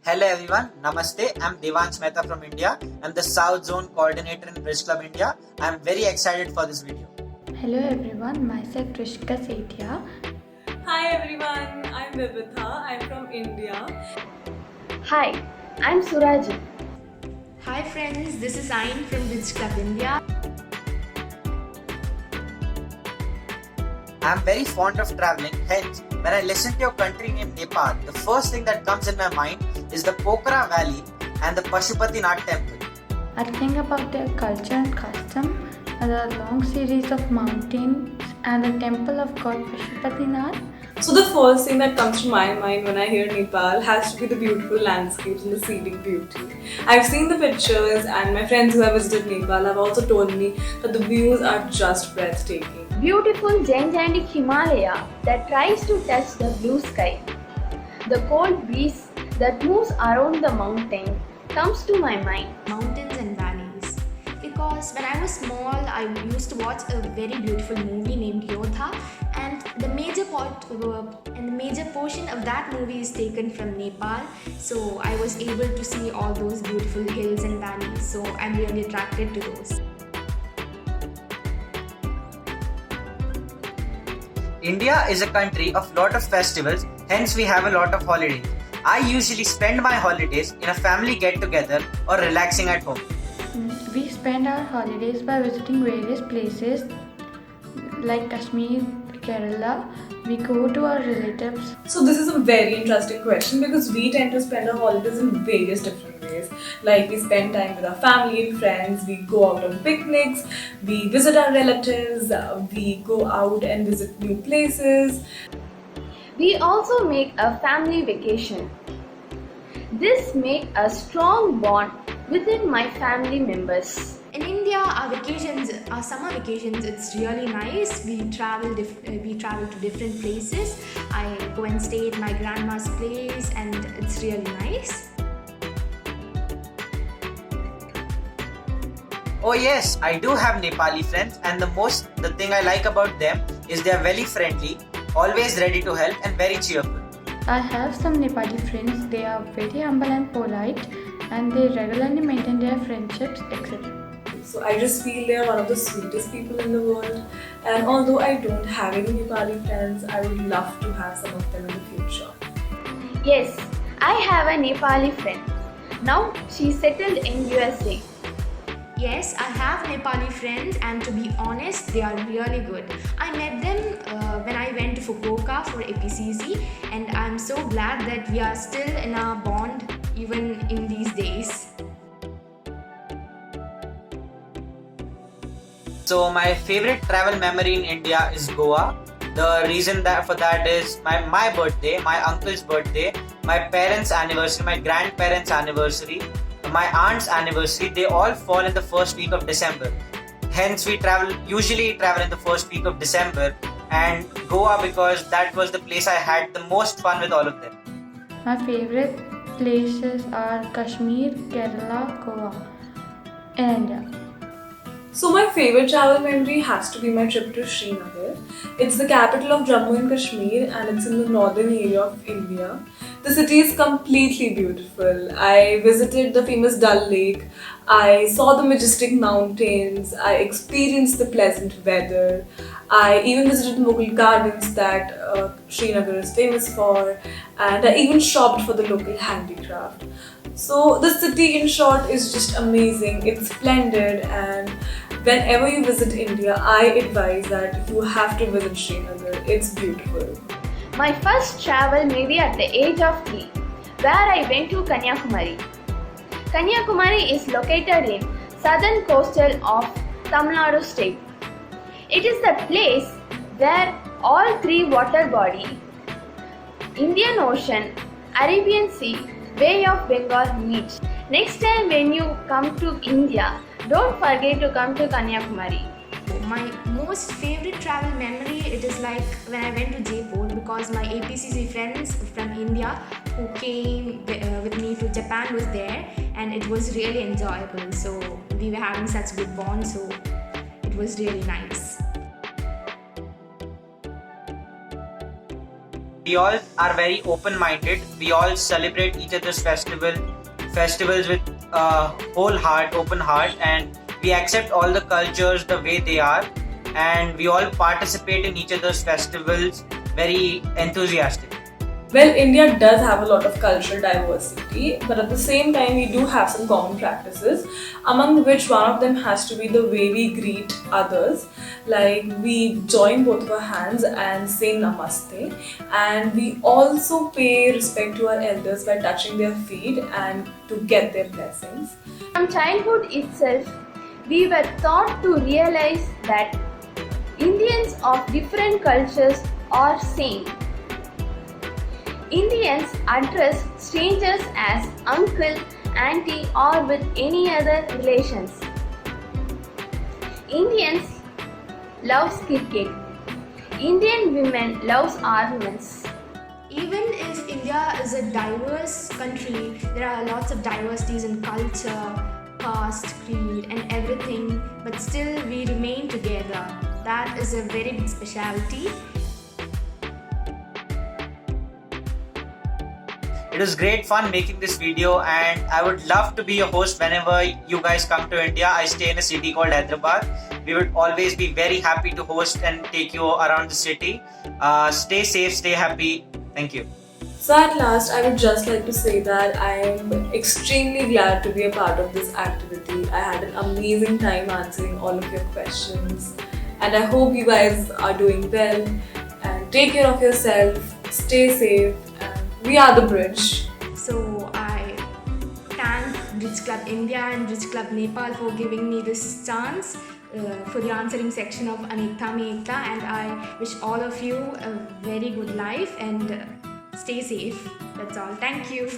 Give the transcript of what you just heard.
Hello everyone, Namaste. I'm Devansh Mehta from India. I'm the South Zone Coordinator in Bridge Club India. I'm very excited for this video. Hello everyone, myself Trishika Sethia. Hi everyone, I'm Vivitha. I'm from India. Hi, I'm Suraji. Hi friends, this is Ayn from Bridge Club India. I'm very fond of traveling, hence, when I listen to your country named Nepal, the first thing that comes in my mind is the Pokhara Valley and the Pashupatinath temple. I think about their culture and custom, and the long series of mountains and the temple of God Pashupatinath. So the first thing that comes to my mind when I hear Nepal has to be the beautiful landscapes and the scenic beauty. I've seen the pictures and my friends who have visited Nepal have also told me that the views are just breathtaking. Beautiful gigantic Himalaya that tries to touch the blue sky. The cold breeze that moves around the mountain comes to my mind. Mountains and valleys. Because when I was small, I used to watch a very beautiful movie named Yodha, and the major portion of that movie is taken from Nepal. So I was able to see all those beautiful hills and valleys. So I'm really attracted to those. India is a country of lot of festivals, hence we have a lot of holidays. I usually spend my holidays in a family get-together or relaxing at home. We spend our holidays by visiting various places like Kashmir, Kerala. We go to our relatives. So this is a very interesting question because we tend to spend our holidays in various different ways. Like we spend time with our family and friends, we go out on picnics, we visit our relatives, we go out and visit new places. We also make a family vacation. This makes a strong bond within my family members. In India, our summer vacations, it's really nice. We travel to different places. I go and stay at my grandma's place, and it's really nice. Oh yes, I do have Nepali friends, and the thing I like about them is they are very friendly, always ready to help and very cheerful. I have some Nepali friends. They are very humble and polite, and they regularly maintain their friendships, etc. So I just feel they are one of the sweetest people in the world. And although I don't have any Nepali friends, I would love to have some of them in the future. Yes, I have a Nepali friend. Now she's settled in USA. Yes, I have Nepali friends, and to be honest, they are really good. I met them when I went to Fukuoka for APCC, and I'm so glad that we are still in our bond even in these days. So my favorite travel memory in India is Goa. The reason for that is my birthday, my uncle's birthday, my parents' anniversary, my grandparents' anniversary, my aunt's anniversary, they all fall in the first week of December. Hence we usually travel in the first week of December, and Goa because that was the place I had the most fun with all of them. My favorite places are Kashmir, Kerala, Goa, and India. So my favorite travel memory has to be my trip to Srinagar. It's the capital of Jammu and Kashmir and it's in the northern area of India. The city is completely beautiful. I visited the famous Dal Lake. I saw the majestic mountains. I experienced the pleasant weather. I even visited the Mughal gardens that Srinagar is famous for, and I even shopped for the local handicraft. So the city in short is just amazing. It's splendid, and whenever you visit India, I advise that you have to visit Srinagar. It's beautiful. My first travel may be at the age of 3, where I went to Kanyakumari. Kanyakumari is located in southern coastal of Tamil Nadu state. It is the place where all three water bodies, Indian Ocean, Arabian Sea, Bay of Bengal meet. Next time when you come to India, don't forget to come to Kanyakumari. My most favorite travel memory, it is like when I went to Jaipur, because my APCC friends from India who came with me to Japan was there, and it was really enjoyable. So we were having such good bond, so it was really nice. we all are very open-minded. We all celebrate each other's festivals with whole heart, open heart, and we accept all the cultures the way they are, and we all participate in each other's festivals very enthusiastic. Well, India does have a lot of cultural diversity, but at the same time, we do have some common practices, among which one of them has to be the way we greet others. Like, we join both of our hands and say namaste, and we also pay respect to our elders by touching their feet and to get their blessings. From childhood itself, we were taught to realize that Indians of different cultures are same. Indians address strangers as uncle, auntie, or with any other relations. Indians loves cricket. Indian women loves ornaments. Even if India is a diverse country, there are lots of diversities in culture, caste, creed, and everything, but still we remain together. That is a very big speciality. It was great fun making this video, and I would love to be a host whenever you guys come to India. I stay in a city called Hyderabad. We would always be very happy to host and take you around the city. Stay safe, stay happy. Thank you. So at last, I would just like to say that I am extremely glad to be a part of this activity. I had an amazing time answering all of your questions, and I hope you guys are doing well, and take care of yourself, stay safe, and we are the bridge. So I thank Bridge Club India and Bridge Club Nepal for giving me this chance for the answering section of Anekta Mein Ekta, and I wish all of you a very good life and stay safe. That's all. Thank you.